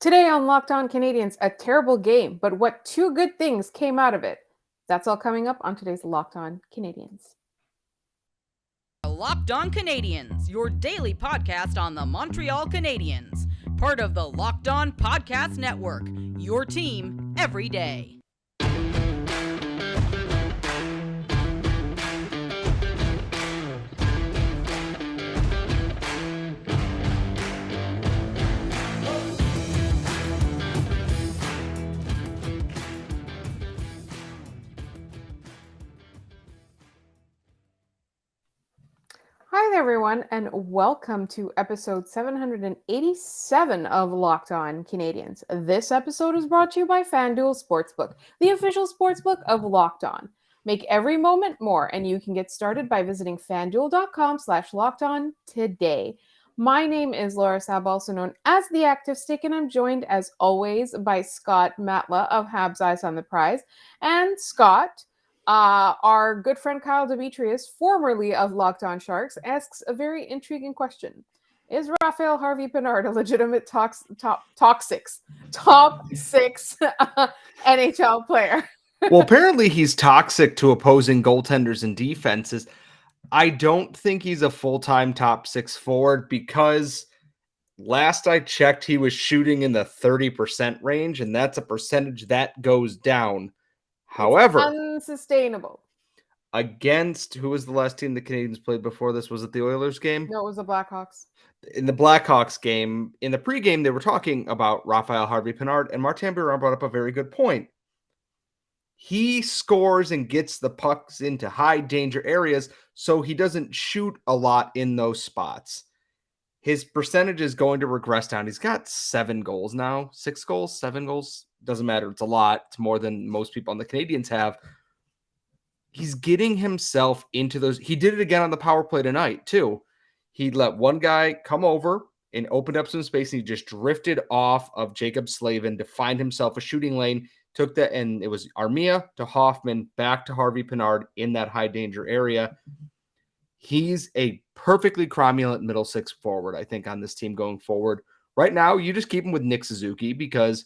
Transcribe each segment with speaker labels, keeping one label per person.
Speaker 1: Today on Locked On Canadiens, a terrible game, but what two good things came out of it? That's all coming up on today's Locked On Canadiens.
Speaker 2: Locked On Canadiens, your daily podcast on the Montreal Canadiens, part of the Locked On Podcast Network, your team every day.
Speaker 1: Hi there, everyone, and welcome to episode 787 of Locked On Canadiens. This episode is brought to you by FanDuel Sportsbook, the official sportsbook of Locked On. Make every moment more, and you can get started by visiting fanduel.com/lockedon today. My name is Laura Sab, also known as the Active Stick, and I'm joined, as always, by Scott Matla of Habs Eyes on the Prize. And Scott, our good friend Kyle Demetrius, formerly of Locked On Sharks, asks a very intriguing question. Is Rafael Harvey-Pinard a legitimate top six NHL player?
Speaker 3: Well, apparently he's toxic to opposing goaltenders and defenses. I don't think he's a full-time top six forward because last I checked, he was shooting in the 30% range, and that's a percentage that goes down. However,
Speaker 1: it's unsustainable.
Speaker 3: Against, who was the last team the Canadiens played before this? Was it the Oilers game?
Speaker 1: No, it was the Blackhawks.
Speaker 3: In the Blackhawks game, in the pregame, they were talking about Rafael Harvey-Pinard, and Martin Biron brought up a very good point. He scores and gets the pucks into high danger areas, so he doesn't shoot a lot in those spots. His percentage is going to regress down. He's got 7 goals now, 6 goals, 7 goals. Doesn't matter. It's a lot. It's more than most people on the Canadiens have. He's getting himself into those. He did it again on the power play tonight, too. He let one guy come over and opened up some space, and he just drifted off of Jacob Slavin to find himself a shooting lane. Took that, and it was Armia to Hoffman, back to Harvey-Pinard in that high danger area. He's a perfectly cromulent middle six forward, I think, on this team going forward. Right now, you just keep him with Nick Suzuki because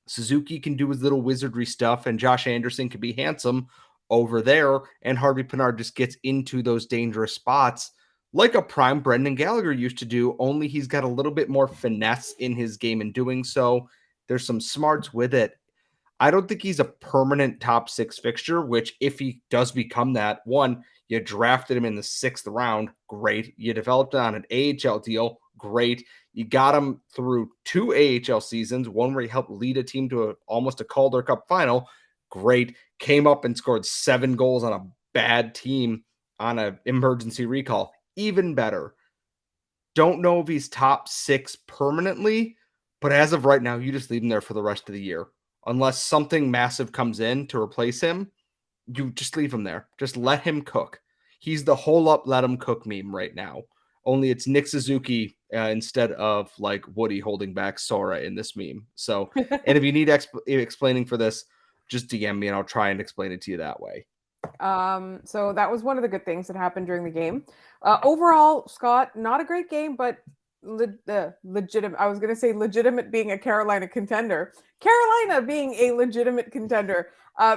Speaker 3: Suzuki can do his little wizardry stuff, and Josh Anderson can be handsome over there, and Harvey-Pinard just gets into those dangerous spots like a prime Brendan Gallagher used to do, only he's got a little bit more finesse in his game in doing so. There's some smarts with it. I don't think he's a permanent top six fixture, which if he does become that, one, you drafted him in the 6th round, great. You developed it on an AHL deal, great. You got him through 2 AHL seasons, one where he helped lead a team to almost a Calder Cup final, great. Came up and scored 7 goals on a bad team on an emergency recall, even better. Don't know if he's top 6 permanently, but as of right now, you just leave him there for the rest of the year. Unless something massive comes in to replace him, you just leave him there. Just let him cook. He's the hole up, let him cook meme right now. Only it's Nick Suzuki instead of like Woody holding back Sora in this meme. So, and if you need explaining for this, just DM me and I'll try and explain it to you that way.
Speaker 1: So that was one of the good things that happened during the game. Overall, Scott, not a great game, but legitimate. I was going to say legitimate being a Carolina contender. Carolina being a legitimate contender.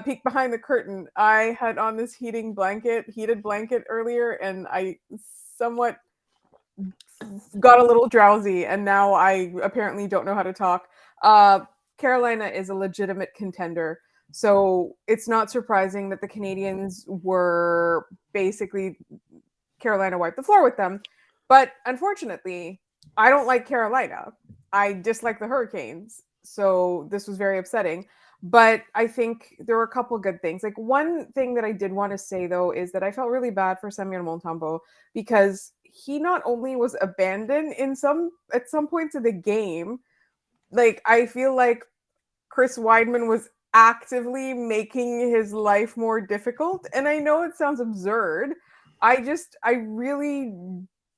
Speaker 1: Peek behind the curtain. I had on this heated blanket earlier, and I somewhat got a little drowsy, and now I apparently don't know how to talk. Carolina is a legitimate contender. So it's not surprising that the Canadiens were basically Carolina wiped the floor with them. But unfortunately, I don't like Carolina. I dislike the Hurricanes. So this was very upsetting. But I think there were a couple good things. Like one thing that I did want to say, though, is that I felt really bad for Samuel Montembeault because he not only was abandoned at some points of the game, like I feel like Chris Weidman was actively making his life more difficult. And I know it sounds absurd. I really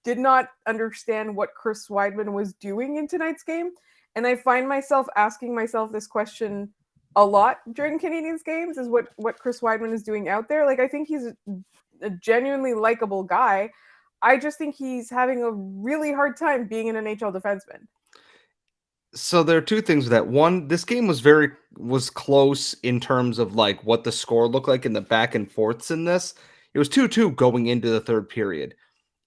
Speaker 1: did not understand what Chris Weidman was doing in tonight's game. And I find myself asking myself this question a lot during Canadiens games is what Chris Weidman is doing out there. Like, I think he's a genuinely likable guy. I just think he's having a really hard time being an NHL defenseman.
Speaker 3: So there are two things with that. One, this game was close in terms of like what the score looked like in the back and forths in this. It was 2-2 going into the third period.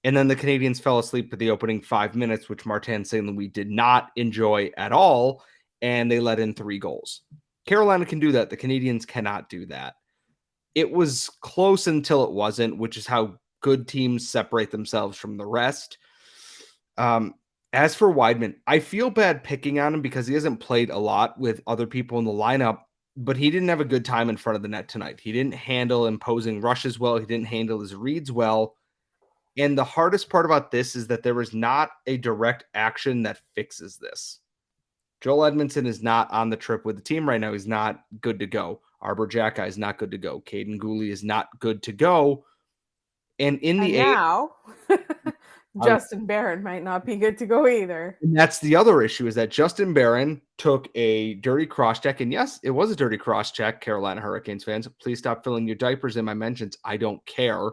Speaker 3: And then the Canadians fell asleep at the opening 5 minutes, which Martin St. Louis did not enjoy at all. And they let in 3 goals. Carolina can do that. The Canadians cannot do that. It was close until it wasn't, which is how good teams separate themselves from the rest. As for Wideman, I feel bad picking on him because he hasn't played a lot with other people in the lineup, but he didn't have a good time in front of the net tonight. He didn't handle imposing rushes well. He didn't handle his reads well. And the hardest part about this is that there is not a direct action that fixes this. Joel Edmondson is not on the trip with the team right now. He's not good to go. Arbor Jacki is not good to go. Caden Gooley is not good to go. And in the
Speaker 1: now, Justin Barron might not be good to go either.
Speaker 3: And that's the other issue, is that Justin Barron took a dirty cross-check. And yes, it was a dirty cross-check, Carolina Hurricanes fans. Please stop filling your diapers in my mentions. I don't care.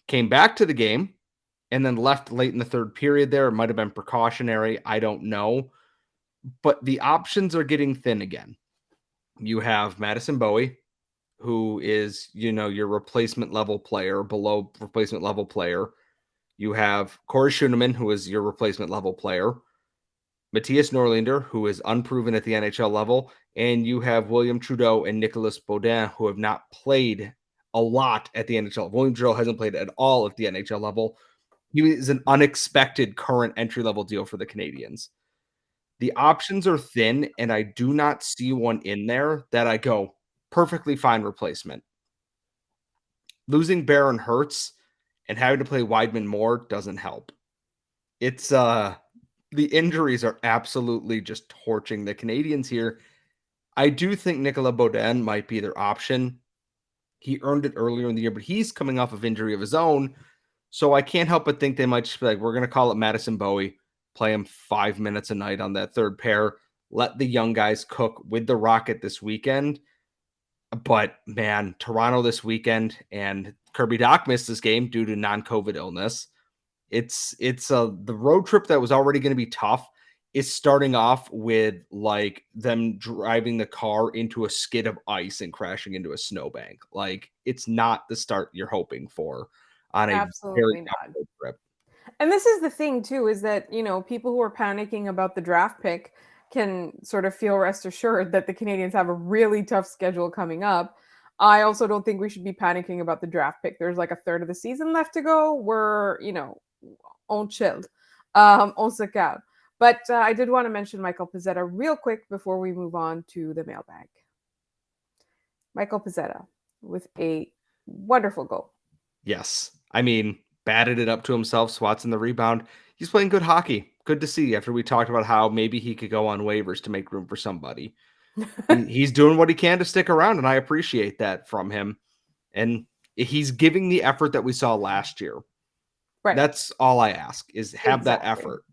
Speaker 3: Came back to the game and then left late in the third period there. It might have been precautionary. I don't know. But the options are getting thin again. You have Madison Bowie, who is, your replacement level player, below replacement level player. You have Corey Schoenemann, who is your replacement level player. Matthias Norlinder, who is unproven at the NHL level. And you have William Trudeau and Nicolas Baudin, who have not played a lot at the NHL. William Trudeau hasn't played at all at the NHL level. He is an unexpected current entry-level deal for the Canadiens. The options are thin, and I do not see one in there that I go, perfectly fine replacement. Losing Barron hurts, and having to play Wideman more doesn't help. It's the injuries are absolutely just torching the Canadiens here. I do think Nicolas Baudin might be their option. He earned it earlier in the year, but he's coming off of injury of his own. So I can't help but think they might just be like, we're going to call it Madison Bowie, play him 5 minutes a night on that third pair, let the young guys cook with the Rocket this weekend. But man, Toronto this weekend, and Kirby Dach missed this game due to non-COVID illness. It's the road trip that was already going to be tough is starting off with like them driving the car into a skid of ice and crashing into a snowbank. Like, it's not the start you're hoping for on a
Speaker 1: Absolutely
Speaker 3: very
Speaker 1: not.
Speaker 3: tough road trip.
Speaker 1: And this is the thing too, is that, people who are panicking about the draft pick can sort of feel rest assured that the Canadiens have a really tough schedule coming up. I also don't think we should be panicking about the draft pick. There's like a third of the season left to go. We're, on chilled, on se calme. But I did want to mention Michael Pezzetta real quick before we move on to the mailbag. Michael Pezzetta with a wonderful goal.
Speaker 3: Yes. I mean, batted it up to himself, swats in the rebound. He's playing good hockey. Good to see, after we talked about how maybe he could go on waivers to make room for somebody. He's doing what he can to stick around, and I appreciate that from him. And he's giving the effort that we saw last year.
Speaker 1: Right.
Speaker 3: That's all I ask, is have that effort.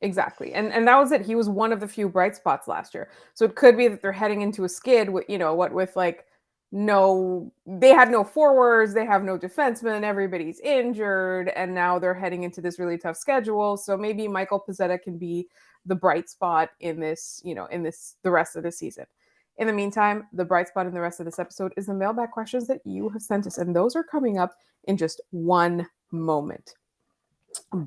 Speaker 1: Exactly. And that was it. He was one of the few bright spots last year. So it could be that they're heading into a skid with, with like they had no forwards, they have no defensemen, everybody's injured, and now they're heading into this really tough schedule. So maybe Michael Pezzetta can be the bright spot in this, the rest of the season. In the meantime, the bright spot in the rest of this episode is the mailbag questions that you have sent us, and those are coming up in just one moment.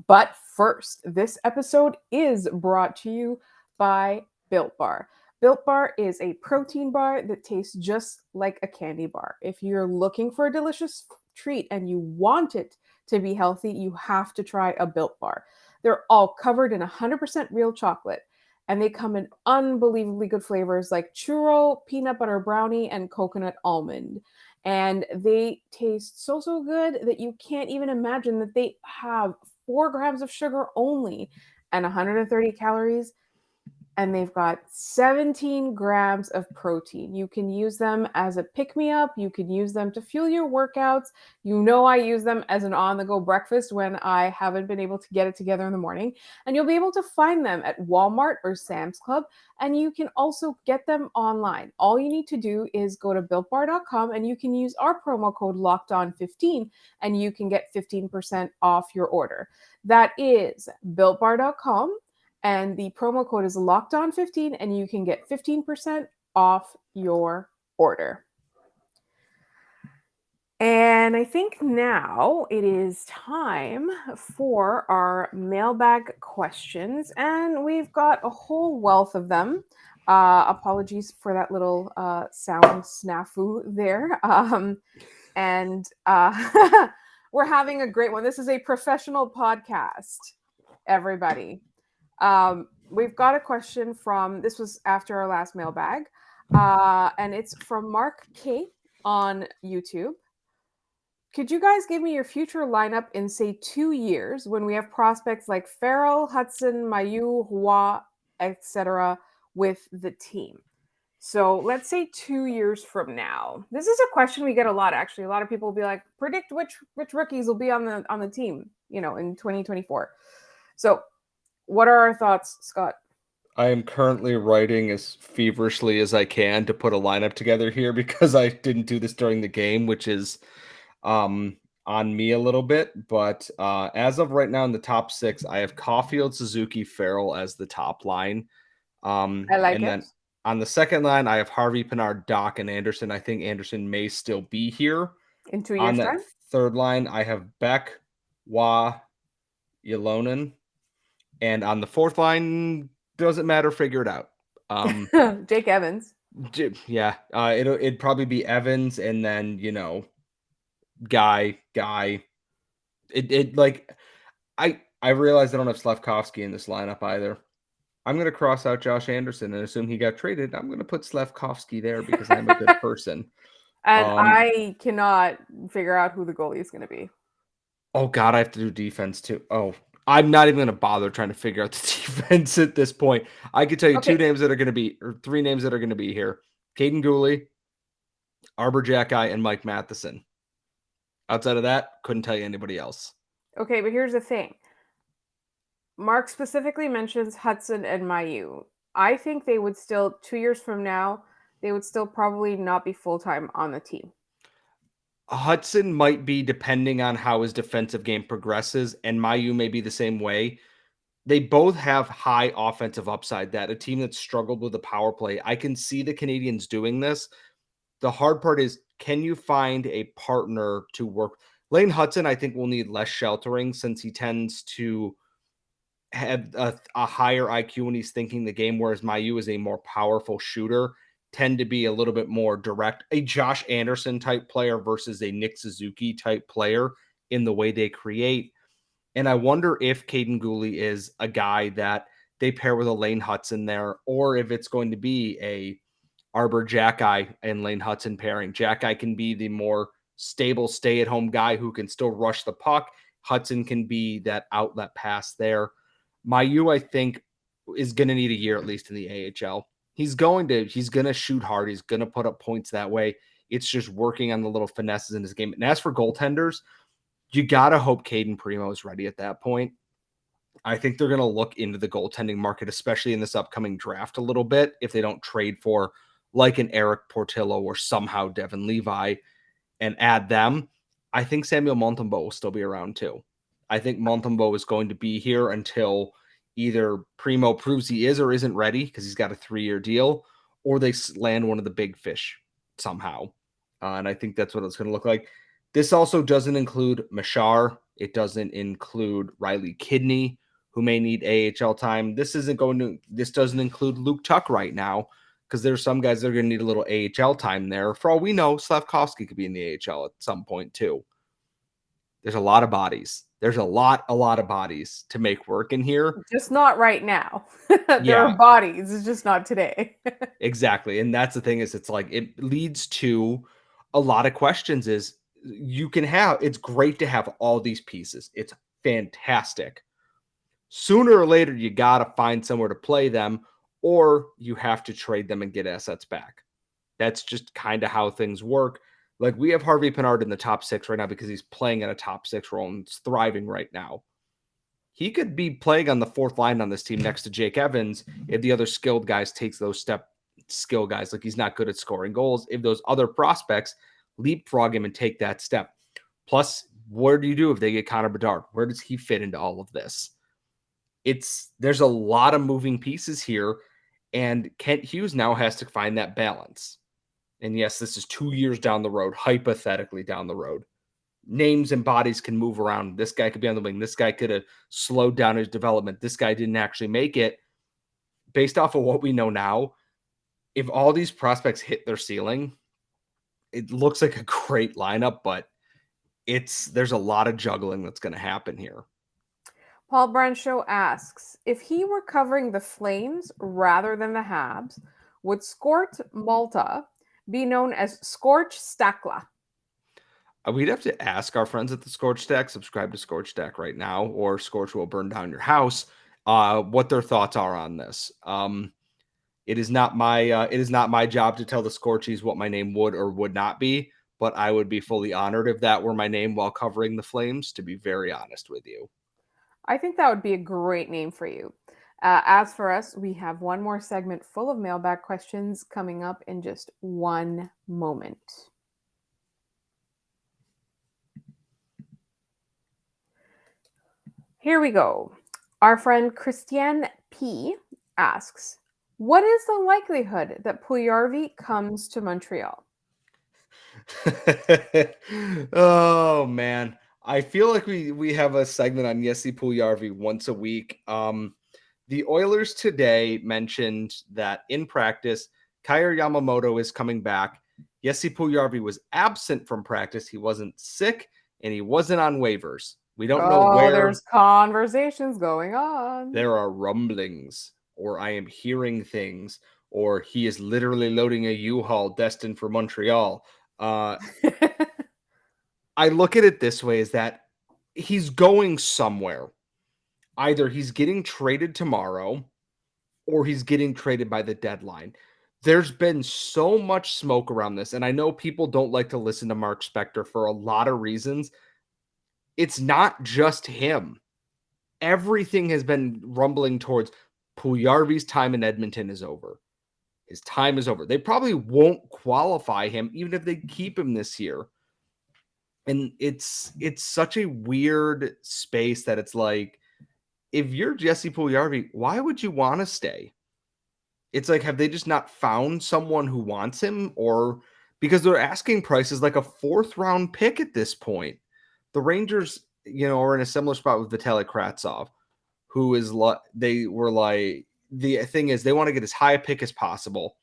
Speaker 1: But first, this episode is brought to you by Built Bar. Built Bar is a protein bar that tastes just like a candy bar. If you're looking for a delicious treat and you want it to be healthy, you have to try a Built Bar. They're all covered in 100% real chocolate, and they come in unbelievably good flavors like churro, peanut butter brownie, and coconut almond. And they taste so good that you can't even imagine that they have 4 grams of sugar only and 130 calories. And they've got 17 grams of protein. You can use them as a pick-me-up. You can use them to fuel your workouts. I use them as an on-the-go breakfast when I haven't been able to get it together in the morning. And you'll be able to find them at Walmart or Sam's Club. And you can also get them online. All you need to do is go to BuiltBar.com, and you can use our promo code LOCKEDON15, and you can get 15% off your order. That is BuiltBar.com. And the promo code is LOCKEDON15, and you can get 15% off your order. And I think now it is time for our mailbag questions, and we've got a whole wealth of them. Apologies for that little sound snafu there. And we're having a great one. This is a professional podcast, everybody. We've got a question from, this was after our last mailbag, and it's from Mark K on YouTube. Could you guys give me your future lineup in, say, 2 years when we have prospects like Farrell, Hudson, Mayu, Hua, etc. with the team? So let's say 2 years from now. This is a question we get a lot, actually. A lot of people will be like, predict which rookies will be on the team, in 2024. So what are our thoughts, Scott?
Speaker 3: I am currently writing as feverishly as I can to put a lineup together here because I didn't do this during the game, which is on me a little bit. But as of right now in the top 6, I have Caulfield, Suzuki, Farrell as the top line.
Speaker 1: I like
Speaker 3: and
Speaker 1: it.
Speaker 3: then on the second line, I have Harvey-Pinard, Doc, and Anderson. I think Anderson may still be here.
Speaker 1: In 2 years'
Speaker 3: On that
Speaker 1: time?
Speaker 3: third line, I have Beck, Wah, Ylonen. And on the fourth line, doesn't matter, figure it out.
Speaker 1: Jake Evans.
Speaker 3: Yeah, it'd probably be Evans, and then Guy. It like I realized I don't have Slavkovsky in this lineup either. I'm gonna cross out Josh Anderson and assume he got traded. I'm gonna put Slavkovsky there because I'm a good person.
Speaker 1: And I cannot figure out who the goalie is going to be.
Speaker 3: Oh God, I have to do defense too. Oh, I'm not even gonna bother trying to figure out the defense at this point. I could tell you
Speaker 1: Okay.
Speaker 3: 2 names that are gonna be, or 3 names that are gonna be here: Caden Gooley, Arbor Jacki, and Mike Matheson. Outside of that, couldn't tell you anybody else.
Speaker 1: Okay, but here's the thing. Mark specifically mentions Hudson and Mayu. I think they would still, 2 years from now, they would still probably not be full-time on the team.
Speaker 3: Hudson might be, depending on how his defensive game progresses, and Mayu may be the same way. They both have high offensive upside. That a team that struggled with the power play, I can see the Canadiens doing this. The hard part is, can you find a partner to work? Lane Hudson, I think, will need less sheltering since he tends to have a higher IQ when he's thinking the game, whereas Mayu is a more powerful shooter, tend to be a little bit more direct, a Josh Anderson type player versus a Nick Suzuki type player in the way they create. And I wonder if Caden Gooley is a guy that they pair with a Lane Hudson there, or if it's going to be a Arbor Jacki and Lane Hudson pairing. Jacki can be the more stable stay-at-home guy who can still rush the puck. Hudson can be that outlet pass there. Mayu, I think, is going to need a year at least in the AHL. He's going to shoot hard. He's going to put up points that way. It's just working on the little finesses in his game. And as for goaltenders, you got to hope Caden Primo is ready at that point. I think they're going to look into the goaltending market, especially in this upcoming draft a little bit, if they don't trade for like an Eric Portillo or somehow Devin Levi and add them. I think Samuel Montembeault will still be around too. I think Montembeault is going to be here until either Primo proves he is or isn't ready because he's got a 3-year deal, or they land one of the big fish somehow. And I think that's what it's going to look like. This also doesn't include Machar. It doesn't include Riley Kidney, who may need AHL time. This doesn't include Luke Tuck right now, because there's some guys that are going to need a little AHL time there. For all we know, Slavkovsky could be in the AHL at some point too. There's a lot of bodies. There's a lot of bodies to make work in here.
Speaker 1: Just not right now. There are bodies. It's just not today.
Speaker 3: Exactly. And that's the thing, is it's like it leads to a lot of questions. Is it's great to have all these pieces. It's fantastic. Sooner or later, you got to find somewhere to play them, or you have to trade them and get assets back. That's just kind of how things work. Like, we have Harvey-Pinard in the top 6 right now because he's playing in a top 6 role and it's thriving right now. He could be playing on the 4th line on this team next to Jake Evans if the other skilled guys takes those skill guys. Like, he's not good at scoring goals. If those other prospects leapfrog him and take that step. Plus, what do you do if they get Connor Bedard? Where does he fit into all of this? There's a lot of moving pieces here, and Kent Hughes now has to find that balance. And yes, this is 2 years down the road, hypothetically down the road. Names and bodies can move around. This guy could be on the wing. This guy could have slowed down his development. This guy didn't actually make it. Based off of what we know now, if all these prospects hit their ceiling, it looks like a great lineup, but there's a lot of juggling that's going to happen here.
Speaker 1: Paul Brancho asks, if he were covering the Flames rather than the Habs, would Scort Malta be known as Scorch Stakla?
Speaker 3: We'd have to ask our friends at the Scorch Stack, subscribe to Scorch Stack right now, or Scorch will burn down your house, what their thoughts are on this. It is not my job to tell the Scorchies what my name would or would not be, but I would be fully honored if that were my name while covering the Flames, to be very honest with you.
Speaker 1: I think that would be a great name for you. As for us, we have one more segment full of mailbag questions coming up in just one moment. Here we go. Our friend Christiane P. asks, what is the likelihood that Puljujarvi comes to Montreal?
Speaker 3: Oh, man. I feel like we have a segment on Jesse Puljujarvi once a week. The Oilers today mentioned that in practice, Kaier Yamamoto is coming back. Jesse Puljujarvi was absent from practice. He wasn't sick, and he wasn't on waivers. We don't know where.
Speaker 1: There's conversations going on.
Speaker 3: There are rumblings, or I am hearing things, or he is literally loading a U-Haul destined for Montreal. I look at it this way, is that he's going somewhere. Either he's getting traded tomorrow or he's getting traded by the deadline. There's been so much smoke around this, and I know people don't like to listen to Mark Spector for a lot of reasons. It's not just him. Everything has been rumbling towards Puljujarvi's time in Edmonton is over. His time is over. They probably won't qualify him even if they keep him this year. And it's such a weird space that it's like, if you're Jesse Puljujarvi, why would you want to stay? It's like, have they just not found someone who wants him? Or because they're asking prices like a 4th round pick at this point. The Rangers, are in a similar spot with Vitaly Kravtsov, who is the thing is they want to get as high a pick as possible.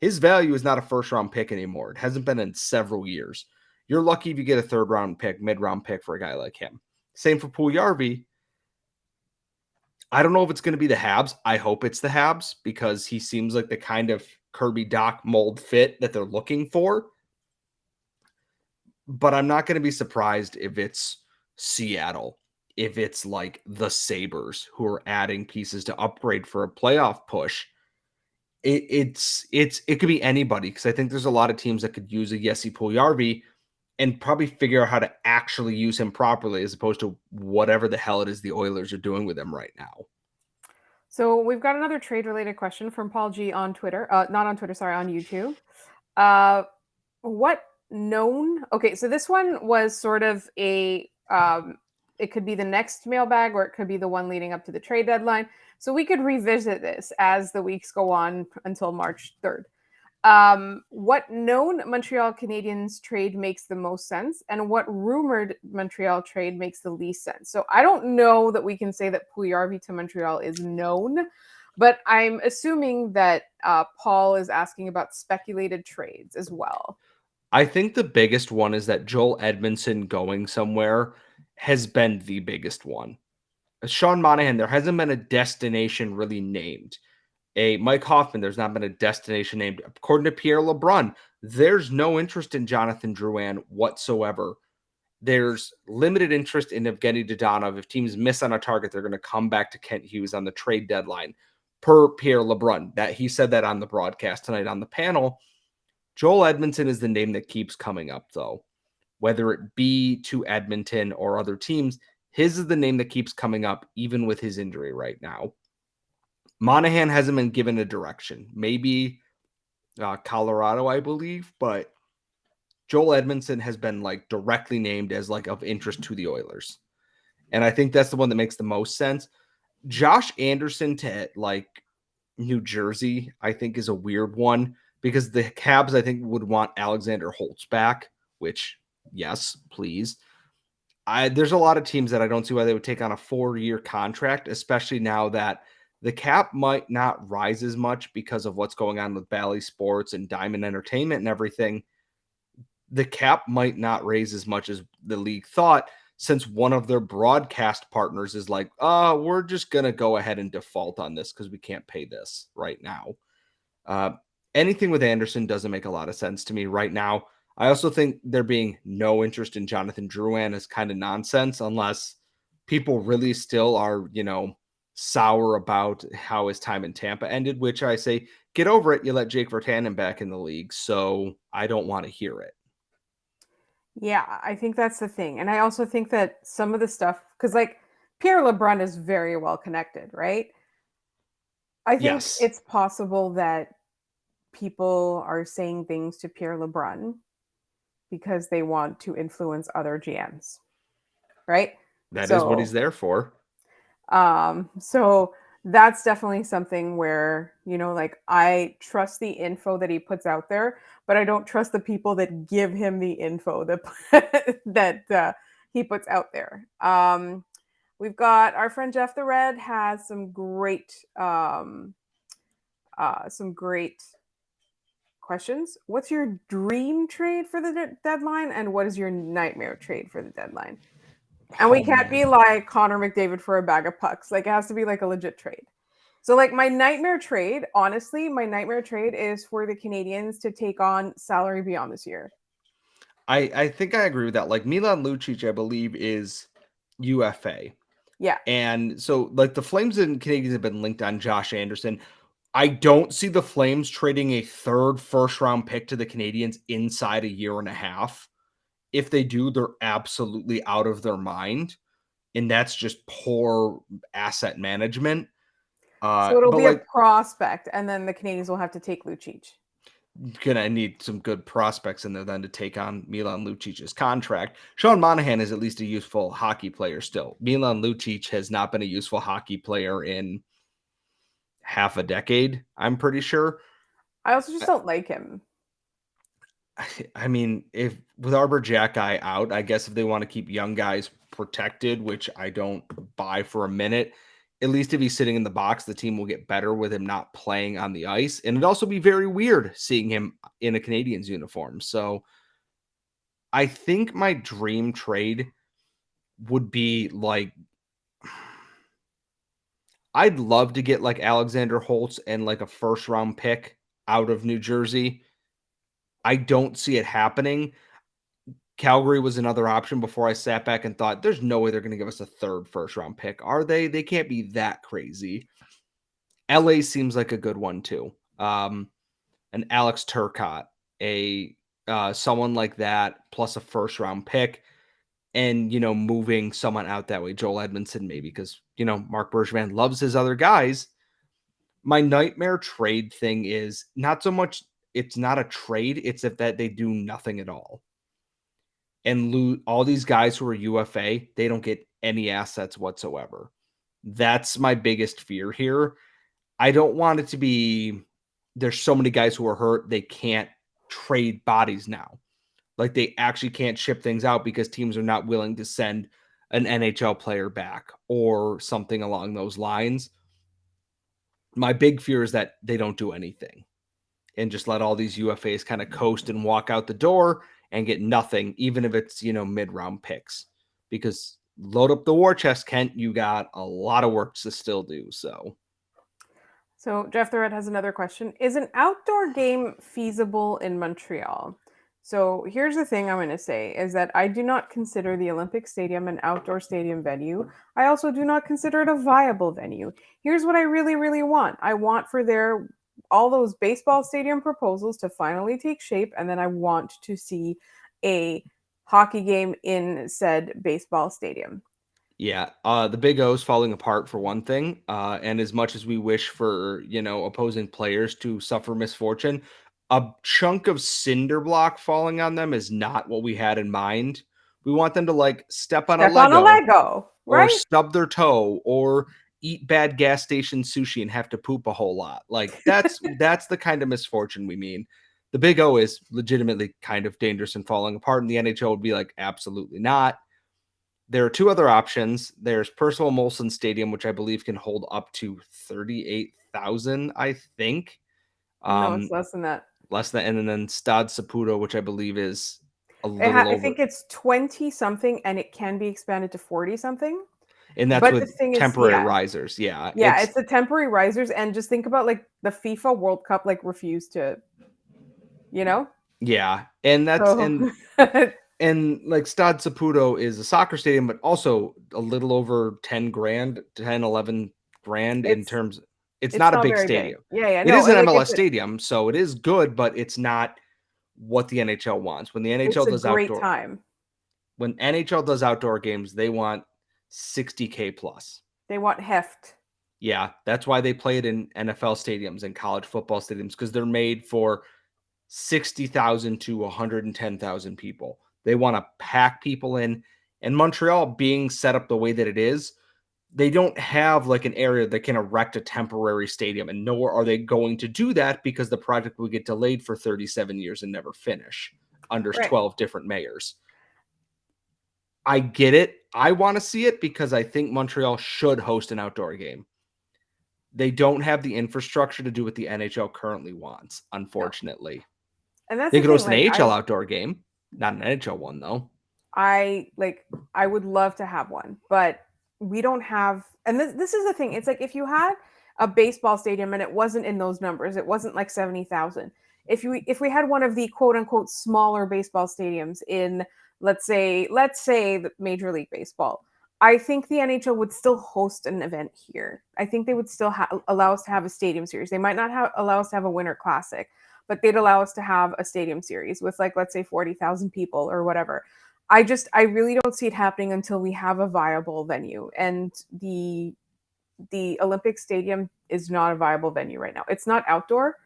Speaker 3: His value is not a 1st round pick anymore. It hasn't been in several years. You're lucky if you get a 3rd round pick, mid-round pick for a guy like him. Same for Puljujarvi. I don't know if it's going to be the Habs. I hope it's the Habs because he seems like the kind of Kirby Doc mold fit that they're looking for. But I'm not going to be surprised if it's Seattle, if it's like the Sabres who are adding pieces to upgrade for a playoff push. It could be anybody, because I think there's a lot of teams that could use a Jesse Puljujarvi and probably figure out how to actually use him properly, as opposed to whatever the hell it is the Oilers are doing with him right now.
Speaker 1: So we've got another trade-related question from Paul G on Twitter. Not on Twitter, sorry, on YouTube. Okay, so this one was sort of a, it could be the next mailbag or it could be the one leading up to the trade deadline. So we could revisit this as the weeks go on until March 3rd. What known Montreal Canadiens trade makes the most sense, and what rumored Montreal trade makes the least sense? So I don't know that we can say that Puljujarvi to Montreal is known, but I'm assuming that Paul is asking about speculated trades as well.
Speaker 3: I think the biggest one is that Joel Edmondson going somewhere has been the biggest one. Sean Monahan, there hasn't been a destination really named. Mike Hoffman, there's not been a destination named. According to Pierre LeBrun, there's no interest in Jonathan Drouin whatsoever. There's limited interest in Evgeny Dodonov. If teams miss on a target, they're going to come back to Kent Hughes on the trade deadline, per Pierre LeBrun. That he said that on the broadcast tonight on the panel. Joel Edmondson is the name that keeps coming up, though. Whether it be to Edmonton or other teams, his is the name that keeps coming up, even with his injury right now. Monahan hasn't been given a direction. Maybe Colorado, I believe, but Joel Edmondson has been like directly named as like of interest to the Oilers. And I think that's the one that makes the most sense. Josh Anderson to like New Jersey, I think, is a weird one because the Habs, I think, would want Alexander Holtz back, which, yes, please. There's a lot of teams that I don't see why they would take on a 4-year contract, especially now that the cap might not rise as much because of what's going on with Bally Sports and Diamond Entertainment and everything. The cap might not raise as much as the league thought, since one of their broadcast partners is like, we're just going to go ahead and default on this because we can't pay this right now. Anything with Anderson doesn't make a lot of sense to me right now. I also think there being no interest in Jonathan Drouin is kind of nonsense unless people really still are, sour about how his time in Tampa ended, which I say, get over it. You let Jake Virtanen back in the league, so I don't want to hear it.
Speaker 1: Yeah, I think that's the thing. And I also think that some of the stuff, because like Pierre LeBrun is very well connected, right? I think
Speaker 3: Yes.
Speaker 1: it's possible that people are saying things to Pierre LeBrun because they want to influence other GMs, right?
Speaker 3: That is what he's there for.
Speaker 1: So that's definitely something where, like I trust the info that he puts out there, but I don't trust the people that give him the info that he puts out there. We've got our friend Jeff the Red has some great questions. What's your dream trade for the deadline, and what is your nightmare trade for the deadline? And we can't be like Connor McDavid for a bag of pucks. Like, it has to be like a legit trade. So, like, my nightmare trade, honestly, is for the Canadiens to take on salary beyond this year.
Speaker 3: I think I agree with that. Like, Milan Lucic, I believe, is UFA.
Speaker 1: Yeah.
Speaker 3: And so, like, the Flames and Canadiens have been linked on Josh Anderson. I don't see the Flames trading a third first-round pick to the Canadiens inside a year and a half. If they do, they're absolutely out of their mind. And that's just poor asset management.
Speaker 1: So it'll
Speaker 3: but
Speaker 1: be
Speaker 3: like,
Speaker 1: a prospect, and then the Canadiens will have to take Lucic.
Speaker 3: Gonna need some good prospects in there then to take on Milan Lucic's contract. Sean Monahan is at least a useful hockey player still. Milan Lucic has not been a useful hockey player in half a decade, I'm pretty sure.
Speaker 1: I also just don't like him.
Speaker 3: I mean, if with Arbor Jack guy out, I guess if they want to keep young guys protected, which I don't buy for a minute, at least if he's sitting in the box, the team will get better with him not playing on the ice. And it'd also be very weird seeing him in a Canadiens uniform. So I think my dream trade would be like, I'd love to get like Alexander Holtz and like a first round pick out of New Jersey. I don't see it happening. Calgary was another option before I sat back and thought, there's no way they're going to give us a third first round pick. Are they? They can't be that crazy. LA seems like a good one too. An Alex Turcotte, someone like that, plus a first round pick, and moving someone out that way. Joel Edmondson maybe, because Marc Bergevin loves his other guys. My nightmare trade thing is not so much. It's not a trade. It's that they do nothing at all. And lose all these guys who are UFA, they don't get any assets whatsoever. That's my biggest fear here. I don't want it to be there's so many guys who are hurt, they can't trade bodies now. Like they actually can't ship things out because teams are not willing to send an NHL player back or something along those lines. My big fear is that they don't do anything and just let all these UFAs kind of coast and walk out the door and get nothing, even if it's, mid-round picks. Because load up the war chest, Kent, you got a lot of work to still do. So
Speaker 1: Jeff the Red has another question. Is an outdoor game feasible in Montreal? So here's the thing I'm going to say is that I do not consider the Olympic Stadium an outdoor stadium venue. I also do not consider it a viable venue. Here's what I really, really want. I want for all those baseball stadium proposals to finally take shape, and then I want to see a hockey game in said baseball stadium.
Speaker 3: Yeah, the Big O's falling apart for one thing, and as much as we wish for opposing players to suffer misfortune, a chunk of cinder block falling on them is not what we had in mind. We want them to like step on a
Speaker 1: Lego,
Speaker 3: or
Speaker 1: right?
Speaker 3: stub their toe, or eat bad gas station sushi and have to poop a whole lot. Like that's the kind of misfortune we mean. The Big O is legitimately kind of dangerous and falling apart, and the NHL would be like, absolutely not. There are two other options. There's Percival Molson Stadium, which I believe can hold up to 38,000, I think.
Speaker 1: No, it's less than that.
Speaker 3: Less than, and then Stade Saputo, which I believe is a little over.
Speaker 1: I think it's 20 something, and it can be expanded to 40 something.
Speaker 3: And that's
Speaker 1: But
Speaker 3: with
Speaker 1: the thing is,
Speaker 3: temporary risers. Yeah.
Speaker 1: Yeah, it's the temporary risers. And just think about like the FIFA World Cup, like refused to,
Speaker 3: Yeah. And that's,
Speaker 1: So-
Speaker 3: and like Stade Saputo is a soccer stadium, but also a little over 10 grand, 10, 11 grand in terms. It's not a big
Speaker 1: very
Speaker 3: stadium.
Speaker 1: big. Yeah.
Speaker 3: It
Speaker 1: No,
Speaker 3: is an
Speaker 1: like,
Speaker 3: MLS stadium, so it is good, but it's not what the NHL wants. When the NHL does outdoor
Speaker 1: time.
Speaker 3: When NHL does outdoor games, they want 60K plus.
Speaker 1: They want heft.
Speaker 3: Yeah, that's why they play it in NFL stadiums and college football stadiums, because they're made for 60,000 to 110,000 people. They want to pack people in. And Montreal being set up the way that it is, they don't have like an area that can erect a temporary stadium, and nor are they going to do that because the project will get delayed for 37 years and never finish under 12 different mayors. I get it. I want to see it because I think Montreal should host an outdoor game. They don't have the infrastructure to do what the NHL currently wants, unfortunately. No.
Speaker 1: And that's
Speaker 3: they could host an AHL outdoor game, not an NHL one though.
Speaker 1: I would love to have one, but we don't have. And this is the thing. It's like if you had a baseball stadium and it wasn't in those numbers, it wasn't like 70,000. If we had one of the quote unquote smaller baseball stadiums in let's say the Major League Baseball, I think the NHL would still host an event here. I think they would still allow us to have a stadium series. They might not allow us to have a Winter Classic, but they'd allow us to have a stadium series with like, let's say 40,000 people or whatever. I really don't see it happening until we have a viable venue. And the Olympic Stadium is not a viable venue right now. It's not outdoor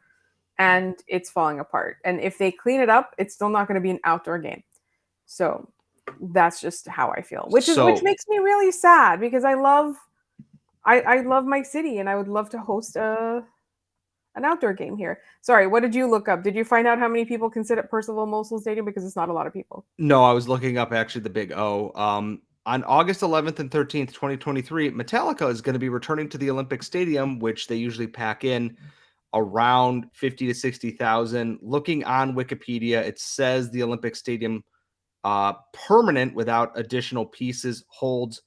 Speaker 1: and it's falling apart. And if they clean it up, it's still not going to be an outdoor game. So that's just how I feel, which makes me really sad because I love my city and I would love to host an outdoor game here. Sorry, what did you look up? Did you find out how many people can sit at Percival Molson Stadium? Because it's not a lot of people.
Speaker 3: No, I was looking up actually the Big O. On August 11th and 13th, 2023, Metallica is going to be returning to the Olympic Stadium, which they usually pack in around 50 to 60,000. Looking on Wikipedia, it says the Olympic Stadium permanent without additional pieces holds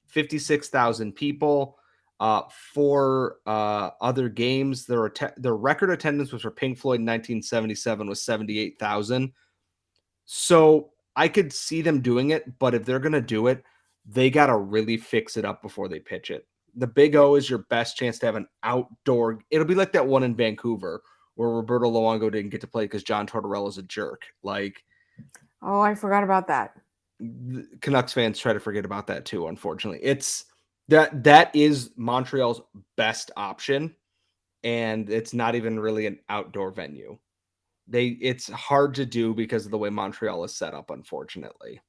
Speaker 3: 56,000 people. For other games, their record attendance was for Pink Floyd in 1977 was 78,000. So I could see them doing it, but if they're going to do it, they got to really fix it up before they pitch it. The Big O is your best chance to have an outdoor. It'll be like that one in Vancouver where Roberto Luongo didn't get to play because John Tortorella's a jerk. Like,
Speaker 1: oh, I forgot about that.
Speaker 3: Canucks fans try to forget about that too. Unfortunately, it's that is Montreal's best option, and it's not even really an outdoor venue. It's hard to do because of the way Montreal is set up, unfortunately.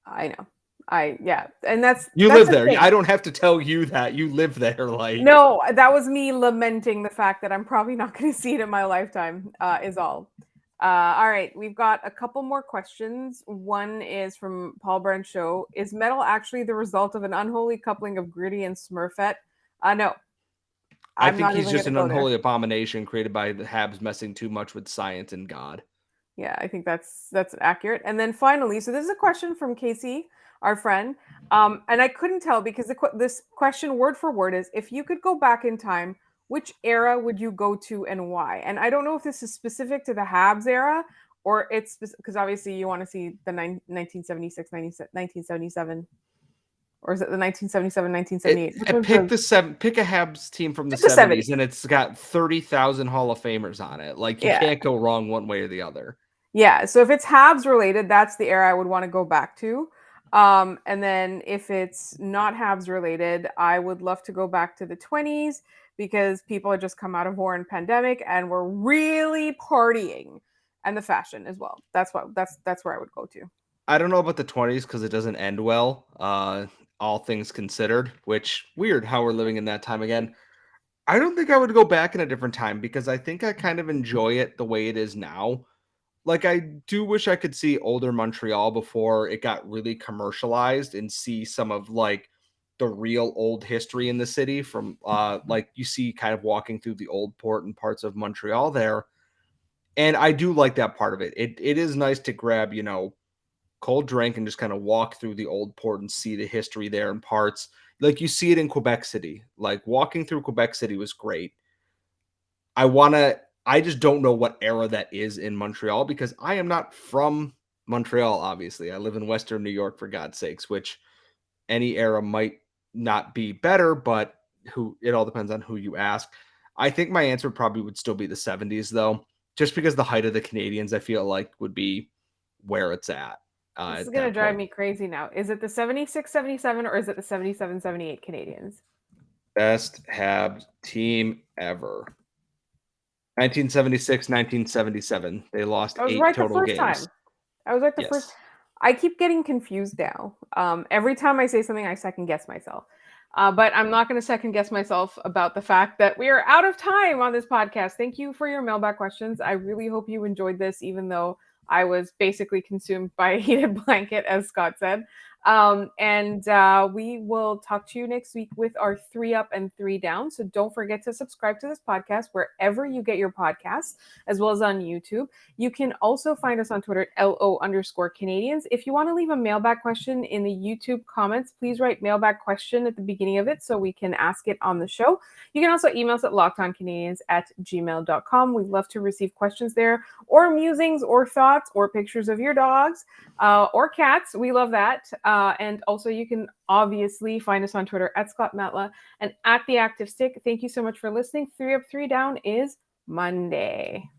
Speaker 1: I know. And that's
Speaker 3: live there. I don't have to tell you that you live there. Like,
Speaker 1: no, that was me lamenting the fact that I'm probably not going to see it in my lifetime. Is all. All right, we've got a couple more questions. One is from Paul Brand Show. Is metal actually the result of an unholy coupling of Gritty and Smurfette? No.
Speaker 3: I think he's just an unholy abomination created by the Habs messing too much with science and God.
Speaker 1: Yeah, I think that's accurate. And then finally, so this is a question from Casey, our friend. And I couldn't tell because this question word for word is, if you could go back in time, which era would you go to and why? And I don't know if this is specific to the Habs era or it's because obviously you want to see the 1976, 1977. Or is it the 1977, 1978?
Speaker 3: Pick a Habs team from the 70s, and it's got 30,000 Hall of Famers on it. Like, you can't go wrong one way or the other.
Speaker 1: Yeah, so if it's Habs related, that's the era I would want to go back to. And then if it's not Habs related, I would love to go back to the 20s because people had just come out of war and pandemic and were really partying, and the fashion as well. That's where I would go to.
Speaker 3: I don't know about the 20s because it doesn't end well. all things considered, which weird how we're living in that time again. I don't think I would go back in a different time because I think I kind of enjoy it the way it is now. Like, I do wish I could see older Montreal before it got really commercialized and see some of like the real old history in the city from like you see kind of walking through the old port and parts of Montreal there. And I do like that part of it. It is nice to grab, cold drink and just kind of walk through the old port and see the history there in parts. Like you see it in Quebec City. Like walking through Quebec City was great. I just don't know what era that is in Montreal because I am not from Montreal, obviously. I live in Western New York, for God's sakes, which any era might not be better, but it all depends on who you ask. I think my answer probably would still be the 70s, though, just because the height of the Canadiens, I feel like, would be where it's at.
Speaker 1: This is
Speaker 3: At
Speaker 1: going to
Speaker 3: that
Speaker 1: drive
Speaker 3: point.
Speaker 1: me crazy now. Is it the 76, 77, or is it the 77, 78 Canadians?
Speaker 3: Best Habs team ever. 1976, 1977. They lost
Speaker 1: I was
Speaker 3: 8
Speaker 1: right the
Speaker 3: total
Speaker 1: first
Speaker 3: games.
Speaker 1: time. I was right the
Speaker 3: Yes.
Speaker 1: first. I keep getting confused now. Every time I say something, I second guess myself. But I'm not going to second guess myself about the fact that we are out of time on this podcast. Thank you for your mailbag questions. I really hope you enjoyed this, even though I was basically consumed by a heated blanket, as Scott said. And we will talk to you next week with our 3 up and 3 down. So don't forget to subscribe to this podcast wherever you get your podcasts, as well as on YouTube. You can also find us on Twitter at LO_Canadiens. If you want to leave a mailbag question in the YouTube comments, please write mailbag question at the beginning of it so we can ask it on the show. You can also email us at lockedoncanadiens@gmail.com. We'd love to receive questions there, or musings, or thoughts, or pictures of your dogs, or cats. We love that. And also you can obviously find us on Twitter at Scott Matla and at The Active Stick. Thank you so much for listening. 3 up, 3 down is Monday.